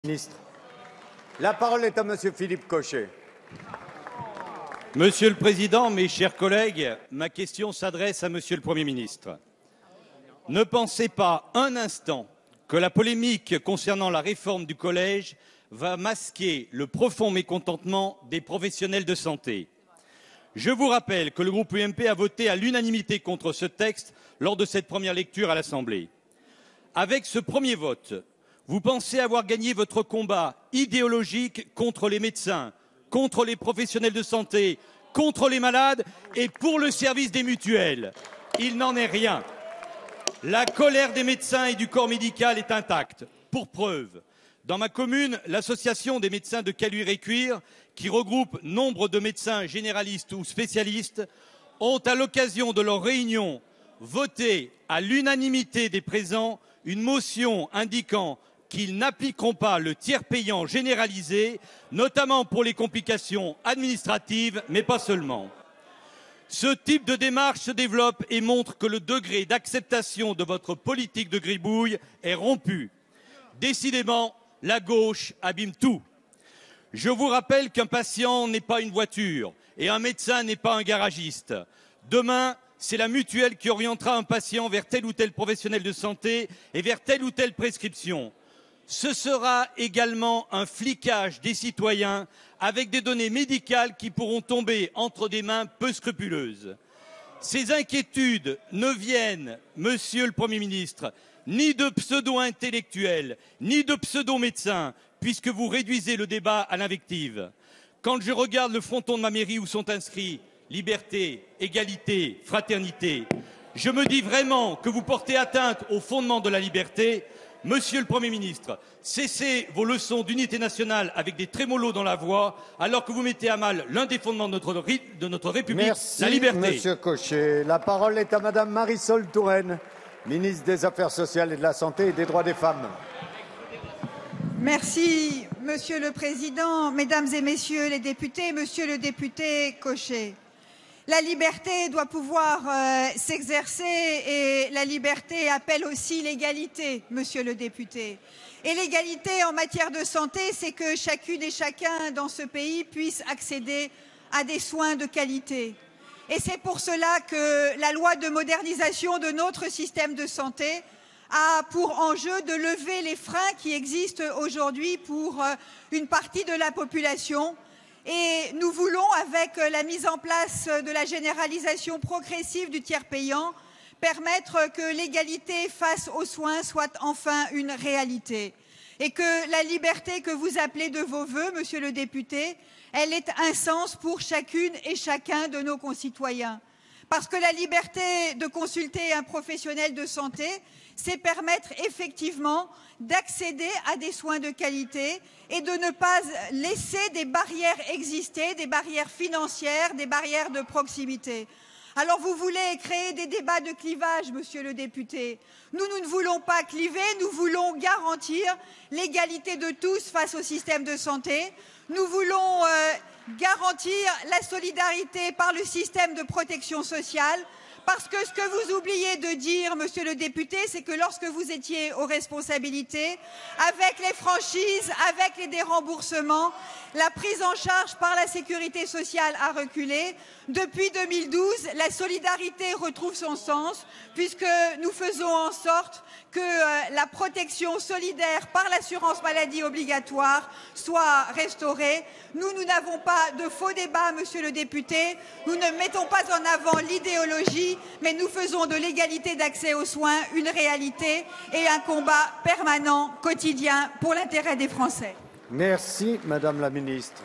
Ministre. La parole est à Monsieur Philippe Cochet. Monsieur le Président, mes chers collègues, ma question s'adresse à Monsieur le Premier ministre. Ne pensez pas un instant que la polémique concernant la réforme du collège va masquer le profond mécontentement des professionnels de santé. Je vous rappelle que le groupe UMP a voté à l'unanimité contre ce texte lors de cette première lecture à l'Assemblée. Avec ce premier vote, vous pensez avoir gagné votre combat idéologique contre les médecins, contre les professionnels de santé, contre les malades et pour le service des mutuelles. Il n'en est rien. La colère des médecins et du corps médical est intacte. Pour preuve, dans ma commune, l'association des médecins de Caluire-et-Cuire, qui regroupe nombre de médecins généralistes ou spécialistes, ont à l'occasion de leur réunion voté à l'unanimité des présents une motion indiquant qu'ils n'appliqueront pas le tiers payant généralisé, notamment pour les complications administratives, mais pas seulement. Ce type de démarche se développe et montre que le degré d'acceptation de votre politique de gribouille est rompu. Décidément, la gauche abîme tout. Je vous rappelle qu'un patient n'est pas une voiture et un médecin n'est pas un garagiste. Demain, c'est la mutuelle qui orientera un patient vers tel ou tel professionnel de santé et vers telle ou telle prescription. Ce sera également un flicage des citoyens avec des données médicales qui pourront tomber entre des mains peu scrupuleuses. Ces inquiétudes ne viennent, Monsieur le Premier ministre, ni de pseudo-intellectuels, ni de pseudo-médecins, puisque vous réduisez le débat à l'invective. Quand je regarde le fronton de ma mairie où sont inscrits liberté, égalité, fraternité, je me dis vraiment que vous portez atteinte aux fondements de la liberté. Monsieur le Premier ministre, cessez vos leçons d'unité nationale avec des trémolos dans la voix, alors que vous mettez à mal l'un des fondements de notre République, Merci, la liberté. Monsieur Cochet. La parole est à Madame Marisol Touraine, ministre des Affaires sociales et de la Santé et des droits des femmes. Merci, Monsieur le Président, Mesdames et Messieurs les députés, Monsieur le député Cochet. La liberté doit pouvoir s'exercer et la liberté appelle aussi l'égalité, Monsieur le député. Et l'égalité en matière de santé, c'est que chacune et chacun dans ce pays puisse accéder à des soins de qualité. Et c'est pour cela que la loi de modernisation de notre système de santé a pour enjeu de lever les freins qui existent aujourd'hui pour une partie de la population. Et nous voulons, avec la mise en place de la généralisation progressive du tiers payant, permettre que l'égalité face aux soins soit enfin une réalité. Et que la liberté que vous appelez de vos vœux, Monsieur le député, elle est un sens pour chacune et chacun de nos concitoyens. Parce que la liberté de consulter un professionnel de santé, c'est permettre effectivement d'accéder à des soins de qualité et de ne pas laisser des barrières exister, des barrières financières, des barrières de proximité. Alors vous voulez créer des débats de clivage, Monsieur le député. Nous ne voulons pas cliver, nous voulons garantir l'égalité de tous face au système de santé. Nous voulons garantir la solidarité par le système de protection sociale. Parce que ce que vous oubliez de dire, Monsieur le député, c'est que lorsque vous étiez aux responsabilités, avec les franchises, avec les déremboursements, la prise en charge par la sécurité sociale a reculé. Depuis 2012, la solidarité retrouve son sens, puisque nous faisons en sorte que la protection solidaire par l'assurance maladie obligatoire soit restaurée. Nous n'avons pas de faux débat, Monsieur le député. Nous ne mettons pas en avant l'idéologie, mais nous faisons de l'égalité d'accès aux soins une réalité et un combat permanent, quotidien, pour l'intérêt des Français. Merci, Madame la Ministre.